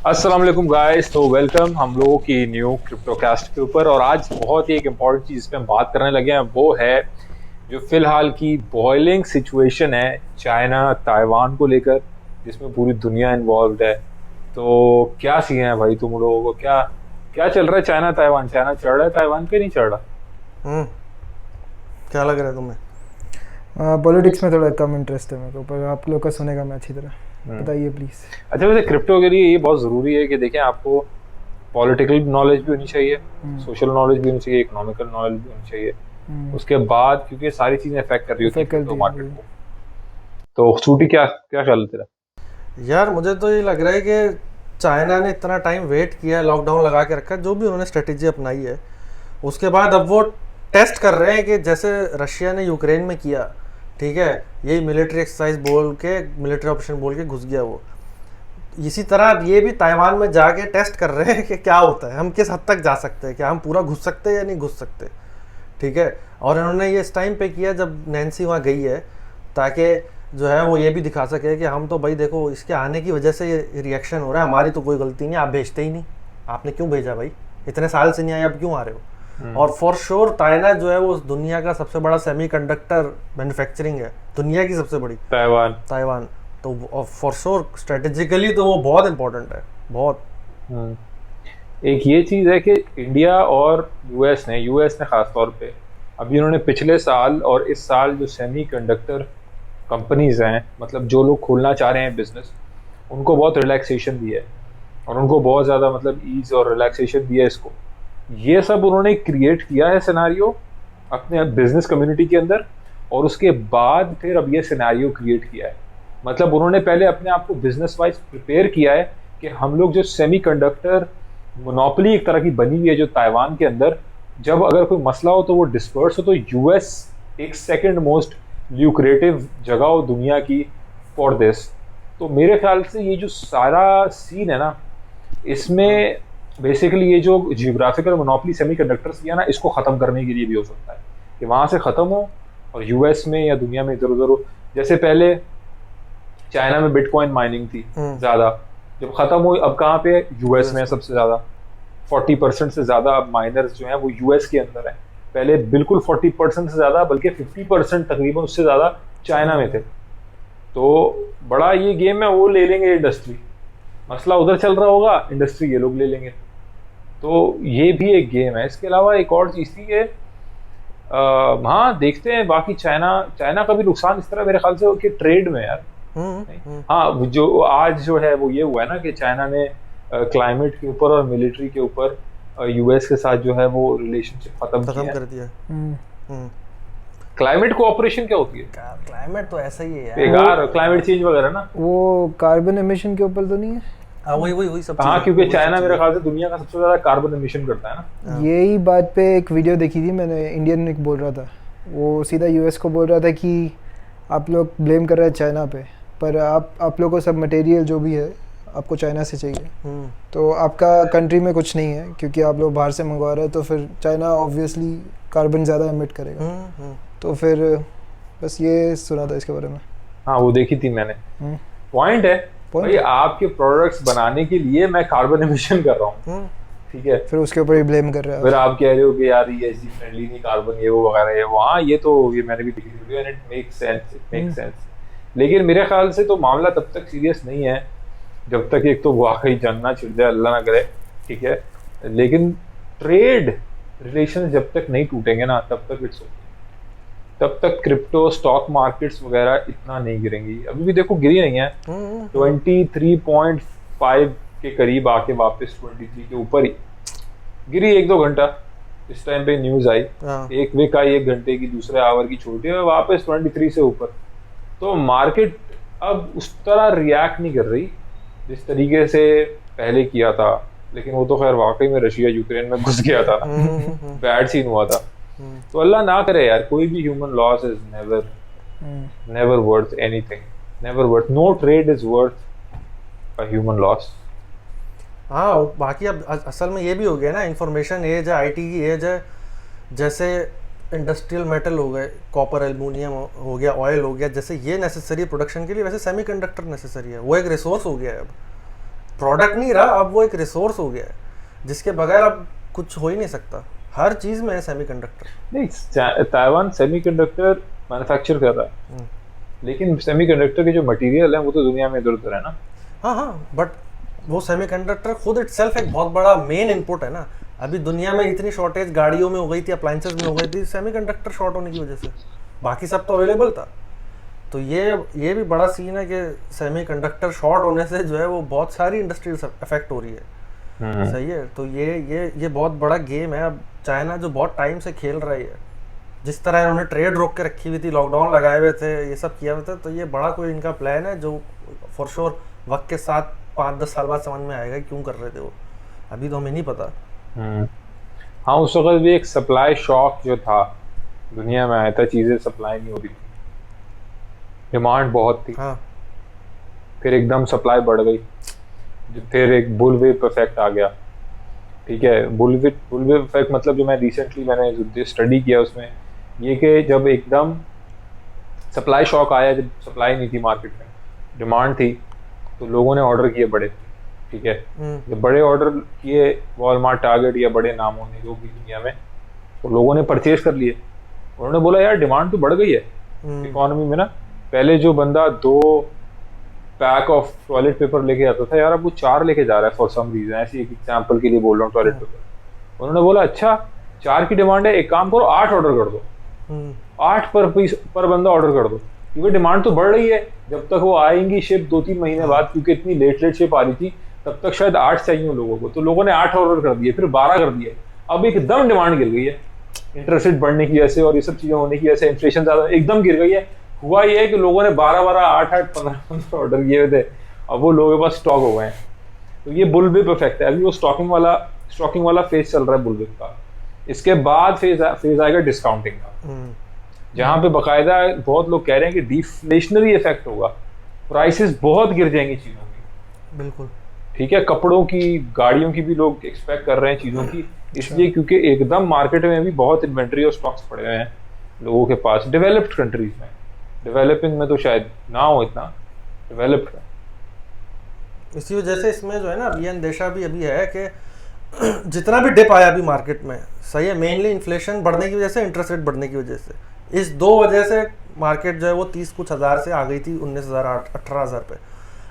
अस्सलाम वालेकुम गाइस। तो वेलकम हम लोगों की न्यू क्रिप्टोकास्ट के ऊपर। और आज बहुत ही एक इम्पॉर्टेंट चीज़ पे हम बात करने लगे हैं, वो है जो फिलहाल की बॉइलिंग सिचुएशन है चाइना ताइवान को लेकर, जिसमें पूरी दुनिया इन्वॉल्व है। तो क्या सीन है भाई, तुम लोगों को क्या क्या चल रहा है? चाइना ताइवान, चाइना चढ़ रहा है ताइवान पे नहीं चढ़ रहा? हम्म क्या लग रहा है तुम्हें? पॉलिटिक्स में थोड़ा कम इंटरेस्ट है मेरे को, पर आप लोग का सुनेगा मैं अच्छी तरह। हम्म। बताइए प्लीज़। अच्छा, वैसे क्रिप्टो के लिए ये बहुत ज़रूरी है कि देखें, आपको पॉलिटिकल नॉलेज भी होनी चाहिए, सोशल नॉलेज भी होनी चाहिए, इकोनॉमिकल नॉलेज भी होनी चाहिए। उसके बाद क्योंकि ये सारी चीजें अफेक्ट कर रही होती है इफेक्ट क्रिप्टो करती है मार्केट वही। को। तो छूटी क्या क्या ख्याल है तेरा? यार मुझे तो ये लग रहा है कि चाइना ने इतना टाइम वेट किया है, लॉकडाउन लगा के रखा है, जो भी उन्होंने स्ट्रेटेजी अपनाई है उसके बाद अब वो टेस्ट कर रहे हैं कि जैसे रशिया ने यूक्रेन में किया, ठीक है, यही मिलिट्री एक्सरसाइज बोल के, मिलिट्री ऑपरेशन बोल के घुस गया वो। इसी तरह अब ये भी ताइवान में जाके टेस्ट कर रहे हैं कि क्या होता है, हम किस हद तक जा सकते हैं, क्या हम पूरा घुस सकते हैं या नहीं घुस सकते। ठीक है। और इन्होंने ये इस टाइम पे किया जब नैन्सी वहाँ गई है, ताकि जो है वो ये भी दिखा सके कि हम तो भाई देखो इसके आने की वजह से ये रिएक्शन हो रहा है, हमारी तो कोई गलती नहीं, आप भेजते ही नहीं, आपने क्यों भेजा भाई, इतने साल से नहीं आए, अब क्यों आ रहे हो। और फॉर श्योर चाइना जो है वो दुनिया का सबसे बड़ा सेमीकंडक्टर मैन्युफैक्चरिंग है, दुनिया की सबसे बड़ी ताइवान। ताइवान। तो फॉर श्योर स्ट्रेटेजिकली तो वो बहुत इंपॉर्टेंट है, बहुत। हम्म। एक ये चीज है कि इंडिया और यूएस ने खास तौर पे अभी उन्होंने पिछले साल और इस साल जो सेमी कंडक्टर कंपनीज हैं, मतलब जो लोग खोलना चाह रहे हैं बिजनेस, उनको बहुत रिलैक्सेशन दी है और उनको बहुत ज़्यादा मतलब ईज और रिलैक्सेशन दिया है इसको। ये सब उन्होंने क्रिएट किया है सिनेरियो अपने बिजनेस कम्युनिटी के अंदर, और उसके बाद फिर अब ये सिनेरियो क्रिएट किया है। मतलब उन्होंने पहले अपने आप को बिजनेस वाइज प्रिपेयर किया है कि हम लोग जो सेमीकंडक्टर मोनोपोली एक तरह की बनी हुई है जो ताइवान के अंदर, जब अगर कोई मसला हो तो वो डिस्पर्स हो, तो यूएस एक सेकंड मोस्ट ल्यूक्रेटिव जगह हो दुनिया की फॉर दिस। तो मेरे ख्याल से ये जो सारा सीन है ना, इसमें बेसिकली ये जो जियोग्राफिकल मोनोपोली सेमीकंडक्टर्स की है ना, इसको खत्म करने के लिए भी हो सकता है कि वहां से खत्म हो और यूएस में या दुनिया में इधर उधर हो। जैसे पहले चाइना में बिटकॉइन माइनिंग थी ज्यादा, जब खत्म हुई अब कहाँ पे यूएस में है सबसे ज्यादा। 40% से ज्यादा अब माइनर्स जो हैं वो यूएस के अंदर है। पहले बिल्कुल 40% से ज्यादा, बल्कि 50% तकरीबन उससे ज्यादा चाइना में थे। तो बड़ा ये गेम है, वो ले लेंगे इंडस्ट्री, मसला उधर चल रहा होगा, इंडस्ट्री ये लोग ले लेंगे। तो ये भी एक गेम है। इसके अलावा एक और चीज थी कि हाँ देखते हैं बाकी चाइना चाइना का भी नुकसान इस तरह मेरे ख्याल से हो कि ट्रेड में यार। हाँ, जो आज जो है वो ये हुआ है ना कि चाइना ने क्लाइमेट के ऊपर और मिलिट्री के ऊपर यूएस के साथ जो है वो रिलेशनशिप खत्म किया कर है। दिया। क्लाइमेट कोऑपरेशन क्या होती है? क्लाइमेट तो ऐसा ही है यार, बेकार क्लाइमेट चेंज वगैरह ना। वो कार्बन एमिशन के ऊपर तो नहीं है? वही सब हाँ, चीज़ें, क्योंकि वही सब चाइना मेरे चीज़ें। ख्याल से दुनिया का सबसे ज्यादा कार्बन एमिशन करता है ना। यही बात पे एक वीडियो देखी थी मैंने, इंडियन एक बोल रहा था, वो सीधा यूएस को बोल रहा था कि आप लोग ब्लेम कर रहे हैं चाइना पे, पर आप लोग को सब मटेरियल जो भी है आपको चाइना से चाहिए, तो आपका कंट्री में कुछ नहीं है क्योंकि आप लोग बाहर से मंगवा रहे हैं, तो फिर चाइना ऑब्वियसली कार्बन ज़्यादा एमिट करेगा। तो फिर बस ये सुना था इसके बारे में। हाँ, वो देखी थी मैंने। पॉइंट है भाई, आपके प्रोडक्ट्स बनाने के लिए मैं कार्बन एमिशन कर रहा हूँ, ठीक है, फिर उसके ऊपर ही ब्लेम कर रहे हैं। फिर आप कह रहे हो कि यार ये ऐसी फ्रेंडली नहीं कार्बन, ये वो वगैरह ये वो। हाँ, ये तो ये मैंने भी देखी video and it make sense, it make sense. लेकिन मेरे ख्याल से तो मामला तब तक सीरियस नहीं है जब तक एक तो वाकई जंग ना छिड़ जाए, अल्लाह ना करे, ठीक है। लेकिन ट्रेड रिलेशन जब तक नहीं टूटेंगे ना, तब तक इट्स ओके। तब तक क्रिप्टो स्टॉक मार्केट्स वगैरह इतना नहीं गिरेंगी। अभी भी देखो गिरी नहीं है, 23.5 के करीब आके वापस 23 के ऊपर ही गिरी 1-2 घंटा। इस टाइम पे न्यूज आई, एक विक आई 1 घंटे की, दूसरे आवर की छोटी है, वापस 23 से ऊपर। तो मार्केट अब उस तरह रिएक्ट नहीं कर रही जिस तरीके से पहले किया था। लेकिन वो तो खैर वाकई में रशिया यूक्रेन में घुस गया था, बैड सीन हुआ था। तो अल्लाह ना करे यार, कोई भी human loss is never worth anything, never worth, no trade is worth a human loss. हाँ, बाकी अब असल में ये भी हो गया ना, इंफॉर्मेशन एज है, आईटी की एज है। जैसे इंडस्ट्रियल मेटल हो गए, कॉपर, एल्युमिनियम हो गया, ऑयल हो गया, जैसे ये नेसेसरी प्रोडक्शन के लिए, वैसे सेमीकंडक्टर नेसेसरी है, वो एक रिसोर्स हो गया है अब। प्रोडक्ट नहीं रहा, अब वो एक रिसोर्स हो गया है जिसके बगैर अब कुछ हो ही नहीं सकता। हर चीज में है सेमीकंडक्टर। नहीं, ताइवान सेमीकंडक्टर मैन्युफैक्चर कर रहा है, लेकिन सेमीकंडक्टर के जो मटेरियल है वो तो दुनिया में इधर उधर है ना। हाँ हाँ, बट वो सेमीकंडक्टर खुद इटसेल्फ एक बहुत बड़ा मेन इनपुट है ना। अभी दुनिया में इतनी शॉर्टेज गाड़ियों में हो गई थी, अप्लायंसेस में हो गई थी, सेमीकंडक्टर शॉर्ट होने की वजह से। बाकी सब तो अवेलेबल था। तो ये भी बड़ा सीन है कि सेमीकंडक्टर शॉर्ट होने से जो है वो बहुत सारी इंडस्ट्रीज अफेक्ट हो रही है। सही है। तो ये बहुत बड़ा गेम है। अब चाइना जो बहुत टाइम से खेल रही है, जिस तरह इन्होंने ट्रेड रोक के रखी हुई थी, लॉकडाउन लगाए हुए थे, ये सब किया हुआ था, तो ये बड़ा कोई इनका प्लान है जो फॉर श्योर वक्त के साथ 5-10 साल बाद समझ में आएगा क्यों कर रहे थे वो। अभी तो हमें नहीं पता। हाँ, उस वक्त भी एक सप्लाई शॉक जो था दुनिया में आया था, चीज़ें सप्लाई नहीं हो रही थी, डिमांड बहुत थी। हाँ, फिर एकदम सप्लाई बढ़ गई, फिर एक बुलवेप इफेक्ट आ गया। ठीक है, बुलवेप इफेक्ट मतलब जो मैंने जो स्टडी किया उसमें ये कि जब एकदम सप्लाई शॉक आया, जब सप्लाई नहीं थी मार्केट में, डिमांड थी, तो लोगों ने ऑर्डर किए बड़े। ठीक है, जब बड़े ऑर्डर किए वॉलमार्ट, टारगेट या बड़े नामों ने जो भी दुनिया में, तो लोगों ने परचेज कर लिए। उन्होंने बोला यार डिमांड तो बढ़ गई है इकोनॉमी में ना। पहले जो बंदा 2 पैक ऑफ टॉयलेट पेपर लेके आता था, यार अब वो 4 लेके जा रहा है फॉर सम रीजन। ऐसे एक एग्जांपल के लिए बोल रहा हूँ टॉयलेट पेपर। उन्होंने बोला अच्छा 4 की डिमांड है, एक काम करो 8 ऑर्डर कर दो, 8 पर पीस पर बंदा ऑर्डर कर दो, क्योंकि डिमांड तो बढ़ रही है। जब तक वो आएंगी शिप 2-3 महीने बाद, क्योंकि इतनी लेट शिप आ रही थी, तब तक शायद 8 चाहिए उन लोगों को, तो लोगों ने 8 ऑर्डर कर दिए, फिर 12 कर दिए। अब एकदम डिमांड गिर गई है, इंटरेस्ट रेट बढ़ने की वजह से और ये सब चीजें होने की वजह से, इन्फ्लेशन ज्यादा एकदम गिर गई है। हुआ ये है कि लोगों ने 12-12, 8-8, 15-15 ऑर्डर किए हुए थे, अब वो लोगों के पास स्टॉक हो गए हैं। तो ये बुलविप इफेक्ट है। अभी वो स्टॉकिंग वाला फेज चल रहा है बुलविप का। इसके बाद फेज आएगा डिस्काउंटिंग का, जहां पे बकायदा बहुत लोग कह रहे हैं कि डिफ्लेशनरी इफेक्ट होगा, प्राइसेस बहुत गिर जाएंगी चीजों की। बिल्कुल ठीक है, कपड़ों की, गाड़ियों की भी लोग एक्सपेक्ट कर रहे हैं चीजों की, इसलिए क्योंकि एकदम मार्केट में भी बहुत इन्वेंट्री और स्टॉक्स पड़े हुए हैं लोगों के पास, डेवलप्ड कंट्रीज में। डेवलपिंग में तो शायद ना हो इतना, डेवलप्ड है। इसी वजह से इसमें जो है ना अभी अंदेशा भी अभी है कि जितना भी डिप आया अभी मार्केट में, सही है, मेनली इन्फ्लेशन बढ़ने की वजह से, इंटरेस्ट रेट बढ़ने की वजह से, इस 2 वजह से मार्केट जो है वो 30 कुछ हज़ार से आ गई थी 19,000 18,000 पे।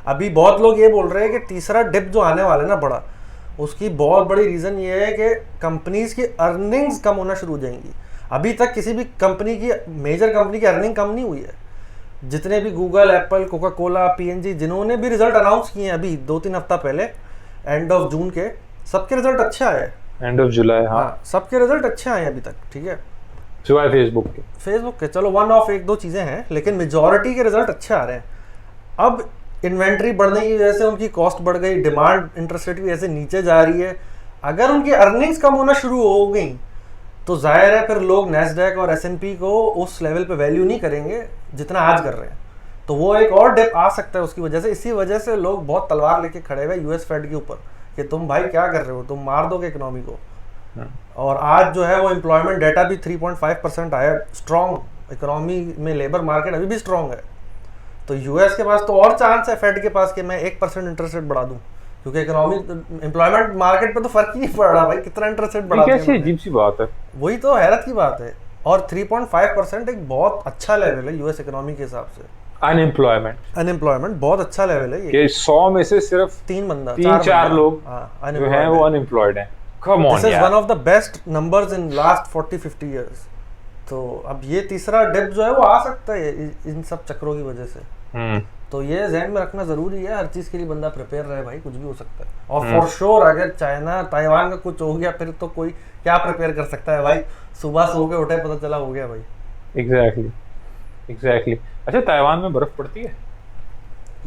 अभी बहुत लोग ये बोल रहे हैं कि तीसरा डिप जो आने वाला है ना बड़ा, उसकी बहुत बड़ी रीज़न ये है कि कंपनीज की अर्निंग्स कम होना शुरू हो जाएंगी। अभी तक किसी भी कंपनी की, मेजर कंपनी की अर्निंग कम नहीं हुई है। जितने भी Google, Apple, Coca Cola, PNG, जिन्होंने भी रिजल्ट अनाउंस किए हैं अभी 2-3 हफ्ता पहले, एंड ऑफ जून के, सबके रिजल्ट अच्छा है। एंड ऑफ जुलाई, हाँ, सबके रिजल्ट अच्छे आए अभी तक। ठीक है, सिवाय फेसबुक के चलो 1 ऑफ 1-2 चीज़ें हैं, लेकिन मेजॉरिटी के रिजल्ट अच्छे आ रहे हैं। अब इन्वेंट्री बढ़ने की वजह से उनकी कॉस्ट बढ़ गई, डिमांड इंटरेस्ट रेट की वजह से नीचे जा रही है। अगर उनकी अर्निंग्स कम होना शुरू हो गई तो जाहिर है फिर लोग नैस्डैक और S&P को उस लेवल पे वैल्यू नहीं करेंगे जितना आज कर रहे हैं। तो वो एक और डिप आ सकता है उसकी वजह से। इसी वजह से लोग बहुत तलवार लेके खड़े हुए यूएस फेड के ऊपर कि तुम भाई क्या कर रहे हो, तुम मार दोगे इकोनॉमी को। और आज जो है वो एम्प्लॉयमेंट डाटा भी 3.5% आया। स्ट्रॉन्ग इकोनॉमी में लेबर मार्केट अभी भी स्ट्रॉन्ग है। तो यूएस के पास तो और चांस है फेड के पास कि मैं 1% इंटरेस्ट रेट बढ़ा दूं, क्योंकि इकोनॉमी, एम्प्लॉयमेंट मार्केट पे तो फर्क ही नहीं पड़ रहा भाई, कितना इंटरेस्ट रेट बढ़ा दिया। कैसी अजीब सी बात है, वही तो हैरत की बात है। और 3.5% एक बहुत अच्छा लेवल है यूएस इकोनॉमी के हिसाब से। अनएम्प्लॉयमेंट बहुत अच्छा लेवल है ये। 100 में से सिर्फ 3-4 लोग जो हैं वो अनएम्प्लॉयड हैं। कम ऑन यार, this is one of the best numbers in last 40-50 years. तो अब ये तीसरा डिप जो है वो आ सकता है इन सब चक्रों की वजह से। तो ये ध्यान में रखना जरूरी है, हर चीज के लिए बंदा प्रिपेयर रहे भाई, कुछ भी हो सकता है। और फॉर श्योर अगर चाइना ताइवान का कुछ हो गया फिर तो कोई क्या प्रिपेयर कर सकता है भाई। सुबह सो के उठे पता चला हो गया भाई। एग्जैक्टली। अच्छा, ताइवान में बर्फ पड़ती है?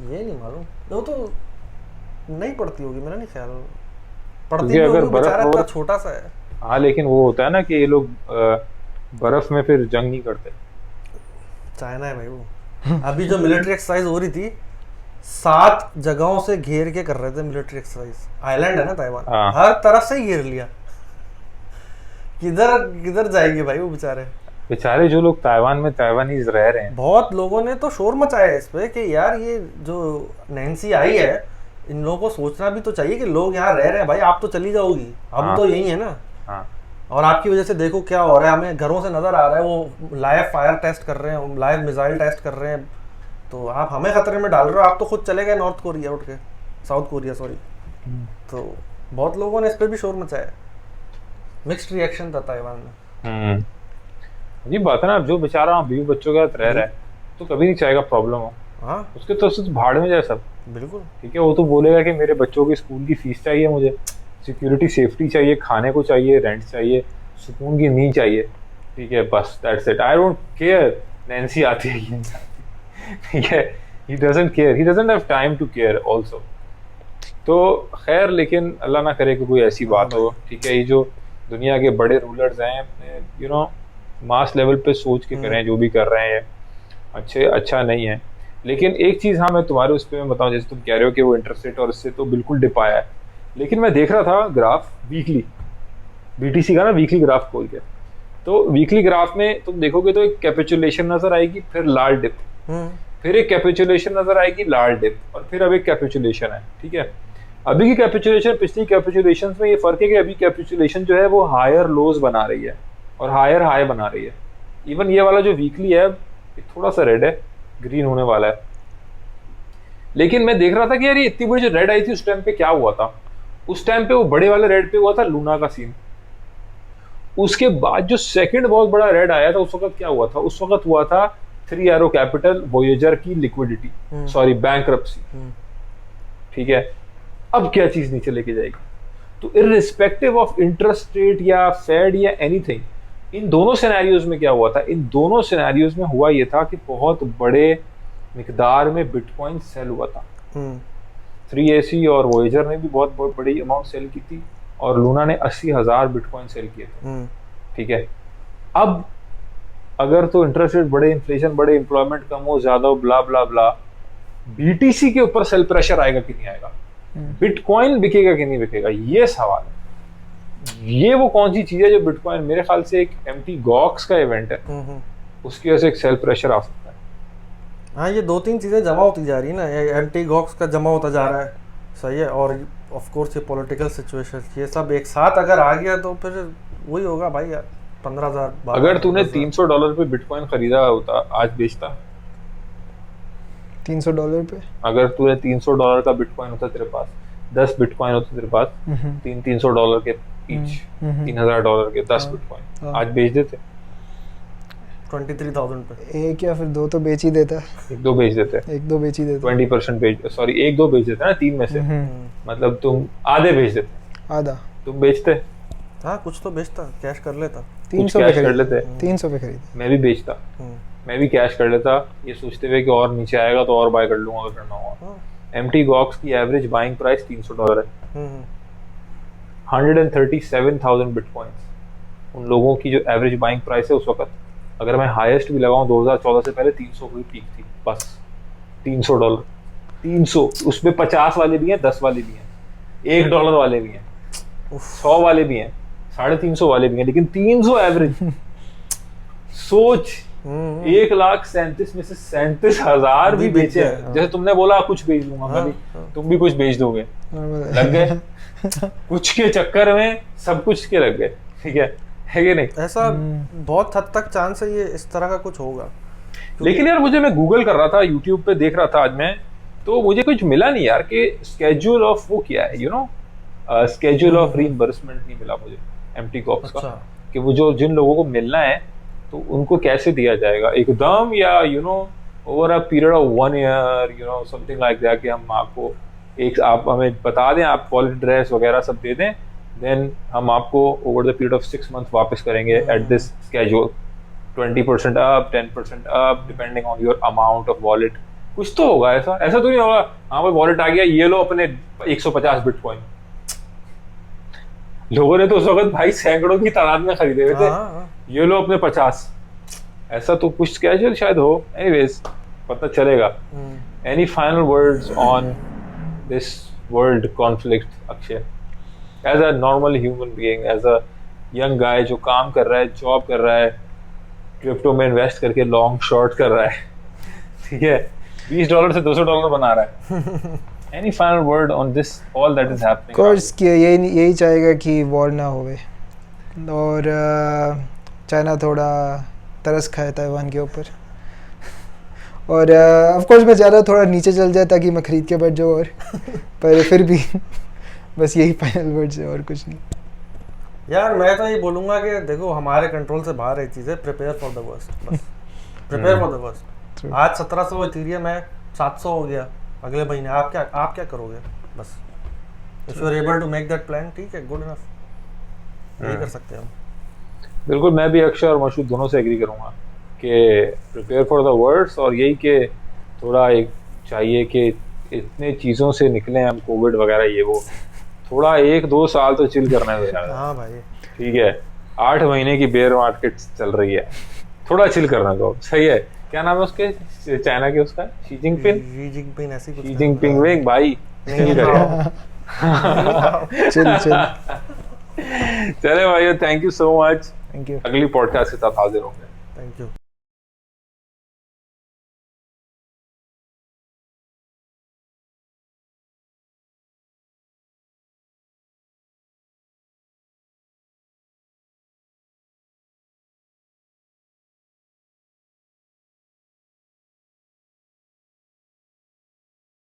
ये नहीं मालूम, वो तो नहीं पड़ती होगी, मेरा नहीं ख्याल पड़ती होगी। अगर बर्फ छोटा सा है। हाँ, लेकिन वो होता है ना कि ये लोग बर्फ में फिर जंग नहीं करते। चाइना है भाई वो। अभी जो मिलिट्री एक्सरसाइज हो रही थी 7 जगहों से घेर के कर रहे थे मिलिट्री एक्सरसाइज। आइलैंड है ना ताइवान, हर तरफ से ही घेर लिया। किधर जाएंगे भाई वो बेचारे जो लोग ताइवान में ताइवानीज रह रहे हैं। बहुत लोगों ने तो शोर मचाया इस पे कि यार ये जो नैन्सी आई है इन लोगों को सोचना भी तो चाहिए कि लोग यहाँ रह रहे हैं भाई, आप तो चली जाओगी, हम हाँ। तो यही है ना। हाँ और आपकी वजह से देखो क्या हो रहा है, हमें घरों से नजर आ रहा है, वो लाइव फायर टेस्ट कर रहे हैं, लाइव मिसाइल टेस्ट कर रहे हैं, तो आप हमें खतरे में डाल रहे हो। आप तो खुद चले गए नॉर्थ कोरिया उठ के, साउथ कोरिया सॉरी। तो बहुत लोगों ने इस पर भी शोर मचाया, मिक्स्ड रिएक्शन था ताइवान में। ये बात है ना, जो बेचारा बीवी बच्चों के साथ रह रहा है तो कभी नहीं चाहेगा प्रॉब्लम हो, हाँ उसके तो सिर्फ भाड़ में जाए सब। बिल्कुल। ठीक है, वो तो बोलेगा कि मेरे बच्चों की स्कूल की फीस चाहिए, मुझे सिक्योरिटी सेफ्टी चाहिए, खाने को चाहिए, रेंट चाहिए, सुकून की नींद चाहिए। ठीक है, बस that's it, I don't care Nancy आती है कि नहीं आती। ठीक है, he doesn't care, he doesn't have time to care also. तो खैर, लेकिन अल्लाह ना करे कि कोई ऐसी बात हो। ठीक है, ये जो दुनिया के बड़े रूलर्स हैं, यू नो, मास लेवल पे सोच के करें जो भी कर रहे हैं, अच्छा नहीं है। लेकिन एक चीज़, हाँ, मैं तुम्हारे उस पर मैं बताऊँ, जैसे तुम कह रहे हो कि वो इंटरेस्ट रेट और इससे तो बिल्कुल डिप आया है, लेकिन मैं देख रहा था ग्राफ वीकली, बीटीसी का ना वीकली ग्राफ खोल के, तो वीकली ग्राफ में तुम देखोगे तो एक कैपिचुलेशन नजर आएगी, फिर लाल डिप, फिर एक कैपिचुलेशन नजर आएगी, लाल डिप, और फिर अब एक कैपिचुलेशन है। ठीक है, अभी की कैपिचुलेशन, पिछली कैपिचुलेशन में ये फर्क है कि अभी कैपिचुलेशन जो है वो हायर लोज बना रही है और हायर हाई बना रही है। इवन ये वाला जो वीकली है ये थोड़ा सा रेड है, ग्रीन होने वाला है। लेकिन मैं देख रहा था कि यार ये इतनी बड़ी जो रेड आई थी उस टाइम पे क्या हुआ था, उस टाइम पे वो बड़े वाले रेड पे हुआ था लूना का सीन। उसके बाद जो सेकंड बहुत बड़ा रेड आया था उस वक्त क्या हुआ था, उस वक्त हुआ था 3 एरो कैपिटल वोयेजर की लिक्विडिटी, सॉरी बैंकरप्सी। ठीक है, अब क्या चीज नीचे लेके जाएगी? तो इररिस्पेक्टिव ऑफ इंटरेस्ट रेट या फेड या एनीथिंग, इन दोनों सिनेरियोज में क्या हुआ था, इन दोनों सिनेरियोज में हुआ ये था कि बहुत बड़े मिकदार में बिटकॉइन सेल हुआ था। 3AC और वोयेजर ने भी बहुत बहुत बड़ी अमाउंट सेल की थी, और लूना ने 80,000 बिटकॉइन सेल किए थे। ठीक है, अब अगर तो इंटरेस्ट रेट बढ़े, इन्फ्लेशन बढ़े, एम्प्लॉयमेंट कम हो, ज्यादा हो, ब्ला ब्ला ब्ला, बीटीसी के ऊपर सेल प्रेशर आएगा कि नहीं आएगा? बिटकॉइन बिकेगा कि नहीं बिकेगा, ये सवाल है। ये वो कौन सी चीज है जो बिटकॉइन, मेरे ख्याल से एक एम्प्टी गॉक्स का इवेंट है, उसकी वजह से एक सेल प्रेशर आ सकता है। हाँ, ये 2-3 चीजें जमा होती जा रही है ना, एंटी गॉक्स का जमा होता जा रहा है, सही है, और ऑफ कोर्स ये पॉलिटिकल सिचुएशन, ये सब एक साथ अगर आ गया तो फिर वही होगा भाई यार। 15,000 अगर तूने $300 पे बिटकॉइन खरीदा होता, आज बेचता? $300 पे? अगर तूने $300 का बिटकॉइन होता तेरे पास, 10 बिटकॉइन होते तेरे पास, $300 के ईच, $3,000 के 10 बिटकॉइन, आज बेच देते? 23,000 पे एक या फिर दो तो बेच ही देता, एक दो बेच देते, 20% बेच, सॉरी 1-2 बेच देते ना 3 में से, मतलब तुम आधे बेच देते, आधा तुम बेचते? हाँ, कुछ तो बेचता, कैश कर लेता, 300 कैश कर लेते। 300 पे खरीद। मैं भी बेचता, मैं भी कैश कर लेता, ये सोचते हुए कि और नीचे आएगा तो और बाय कर लूंगा अगर करना होगा। एम्प्टी गॉक्स की एवरेज बाइंग प्राइस $300 है। 137,000 बिटकॉइंस उन लोगों की जो एवरेज बाइंग प्राइस है उस वक्त। अगर मैं हाईएस्ट भी लगाऊं 2014 से पहले 300 की पीक थी, बस $300, 300, उसमें 50 वाले भी हैं, 10 वाले भी हैं, $1 वाले भी हैं, 100 वाले भी हैं, 350 वाले भी हैं, लेकिन 300 एवरेज। सोच, 1,37,000 में से 37,000 भी बेचे हैं। जैसे तुमने बोला कुछ बेच लूंगा मैं भी, तुम भी कुछ बेच दोगे, लग गए कुछ के चक्कर में, सब कुछ के लग गए। ठीक है कि नहीं? ऐसा बहुत हद तक चांस है ये इस तरह का कुछ होगा। लेकिन यार मुझे, मैं गूगल कर रहा था, यूट्यूब पे देख रहा था आज मैं, तो मुझे कुछ मिला नहीं यार कि स्केड्यूल ऑफ वो क्या है, you know, schedule of reimbursement नहीं मिला मुझे एम्प्टी गॉक्स का, कि वो जो जिन लोगों को मिलना है तो उनको कैसे दिया जाएगा एकदम, या you know over a period of 1 year, you know something like that, कि हम आपको आप हमें बता दें, आप क्वालिटी ड्रेस वगैरह सब दे दें, देन हम आपको over the period of 6 month वापस करेंगे at this schedule, 20% up, 10% up, depending on your amount of wallet. कुछ तो होगा ऐसा, ऐसा तो नहीं होगा हाँ भाई वॉलेट आ गया, ये लो अपने 150 बिटकॉइन। लोगों ने तो उस वक्त भाई सैकड़ों की तादाद में खरीदे हुए थे, ये लो अपने 50। ऐसा तो कुछ कैजुअल शायद हो, एनीवेज पता चलेगा। Any final words on this world conflict Akshay, as a normal human being, as a young guy जो काम कर रहा है, जॉब कर रहा है, क्रिप्टो में इन्वेस्ट करके लॉन्ग शॉर्ट कर रहा है, ठीक है, $20 से $200 बना रहा है, Any final word on this, all that is happening? Course कि यही चाहेगा कि वॉर ना होवे और चाइना थोड़ा तरस खाए ताइवान के ऊपर और ऑफ कोर्स मैं ज़्यादा थोड़ा नीचे चल जाए ताकि मैं खरीद के बैठ जाऊँ और पर फिर भी बस यही फाइनल वर्ड्स है और कुछ नहीं। यार मैं तो ये बोलूंगा कि देखो हमारे कंट्रोल से बाहर है चीज़ें, प्रिपेयर फॉर द वर्स्ट, बस प्रिपेयर फॉर द वर्स्ट। आज 1700 इथीरियम है, 700 हो गया अगले महीने, आप क्या करोगे? बस if you are able to make that plan, ठीक है, गुड इनफ, यही कर सकते हैं हम। बिल्कुल, मैं भी अक्षय और मशहूद दोनों से एग्री करूंगा कि प्रिपेयर फॉर द वर्स्ट, और यही कि थोड़ा एक चाहिए कि इतने चीज़ों से निकले हम, कोविड वगैरह ये वो, थोड़ा 1-2 साल तो चिल करना है यार। हाँ भाई, ठीक है, 8 महीने की बेयर मार्केट चल रही है, थोड़ा चिल करना तो सही है। क्या नाम है उसके चाइना के, उसका शी जिनपिंग ऐसी कुछ शी जिनपिंग वे भाई चिल करे। चल चले भाई, thank you so much. Thank you. अगली पॉडकास्ट के साथ हाजिर होंगे। Thank you.